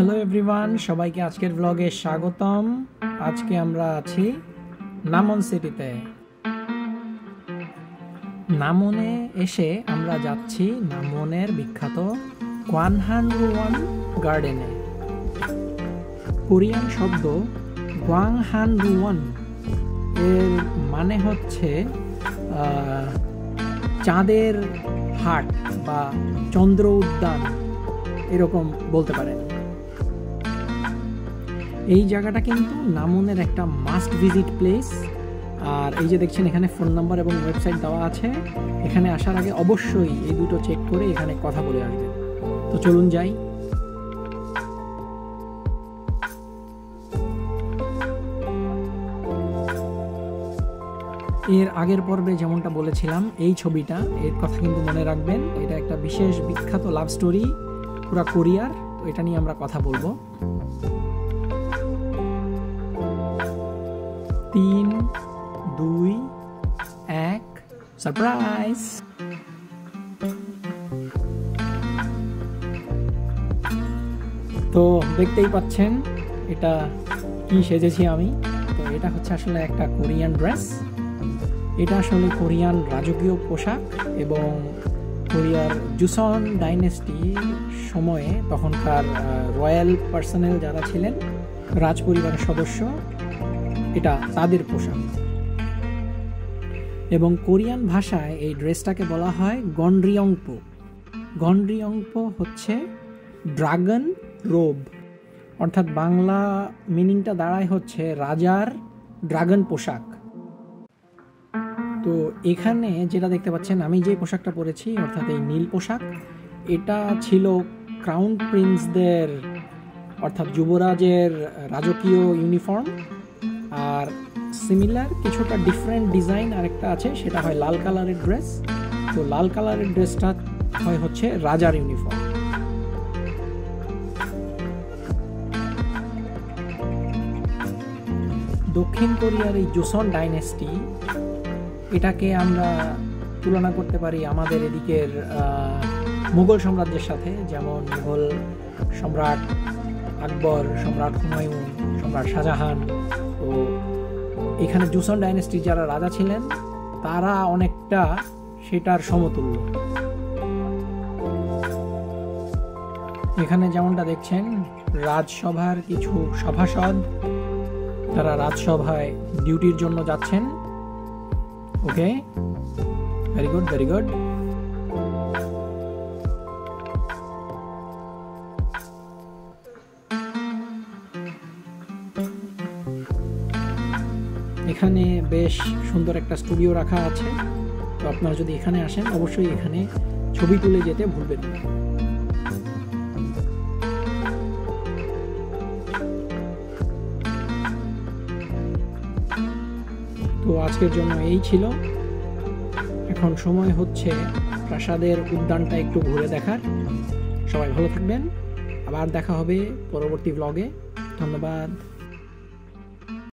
Hello everyone, সবাইকে আজকের ব্লগে স্বাগতম। আজকে আমরা আছি নামন সিটিতে। নামনে এসে আমরা যাচ্ছি নামনের বিখ্যাত গোয়াংহানরুওয়ান গার্ডেনে। কোরিয়ান শব্দ গোয়াংহানরুওয়ান এর মানে হচ্ছে চাঁদের হাট বা চন্দ্র উদ্যান, এরকম বলতে পারেন। এই জায়গাটা কিন্তু নামনের একটা মাস্ট ভিজিট প্লেস। আর এই যে দেখছেন এখানে ফোন নাম্বার এবং ওয়েবসাইট দেওয়া আছে। এখানে আসার আগে অবশ্যই এই দুটো চেক করে এখানে কথা বলে আসবেন। তো চলুন যাই। এর আগের পর্বে যেমনটা বলেছিলাম, এই ছবিটা এর কথা কিন্তু মনে রাখবেন। এটা একটা বিশেষ বিখ্যাত লাভ স্টোরি পুরা কোরিয়ার। তো এটা নিয়ে আমরা কথা বলবো। 3, 2, 1 সারপ্রাইজ। তো দেখতেই পাচ্ছেন এটা কি সেজেছি আমি। তো এটা হচ্ছে আসলে একটা কোরিয়ান ড্রেস। এটা আসলে কোরিয়ান রাজকীয় পোশাক এবং কোরিয়ার জুসন ডাইনেস্টির সময়ে তখনকার রয়্যাল পার্সোনেল যারা ছিলেন, রাজ পরিবারের সদস্য, এটা তাদের পোশাক। এবং কোরিয়ান ভাষায় এই ড্রেসটাকে বলা হয় গনরিয়ংপো। গনরিয়ংপো হচ্ছে ড্রাগন রোব, অর্থাৎ বাংলা মিনিংটা দাঁড়ায় হচ্ছে রাজার ড্রাগন পোশাক। তো এখানে যেটা দেখতে পাচ্ছেন, আমি যে পোশাকটা পরেছি অর্থাৎ এই নীল পোশাক, এটা ছিল ক্রাউন প্রিন্সদের অর্থাৎ যুবরাজের রাজকীয় ইউনিফর্ম। আর সিমিলার কিছুটা ডিফারেন্ট ডিজাইন আরেকটা আছে, সেটা হয় লাল কালারের ড্রেস। তো লাল কালারের ড্রেসটা হয় হচ্ছে রাজার ইউনিফর্ম। দক্ষিণ কোরিয়ার এই জোসন ডাইনেস্টি, এটাকে আমরা তুলনা করতে পারি আমাদের এদিকের মুঘল সাম্রাজ্যের সাথে। যেমন মুঘল সম্রাট আকবর, সম্রাট হুমায়ুন, সম্রাট শাহজাহান। তো এখানে জোসন ডাইনেস্টির যারা রাজা ছিলেন তারা অনেকটা সেটার সমতুল্য। এখানে যেমনটা দেখছেন রাজসভার কিছু সভাসদ, তারা রাজসভায় ডিউটির জন্য যাচ্ছেন। ওকে, ভেরি গুড, ভেরি গুড। এখানে বেশ সুন্দর একটা স্টুডিও রাখা আছে। তো আপনারা যদি এখানে আসেন অবশ্যই এখানে ছবি তুলে যেতে ভুলবেন না। তো আজকের জন্য এই ছিল। এখন সময় হচ্ছে প্রাসাদের উদ্যানটা একটু ঘুরে দেখার। সবাই ভালো থাকবেন, আবার দেখা হবে পরবর্তী ব্লগে। ধন্যবাদ।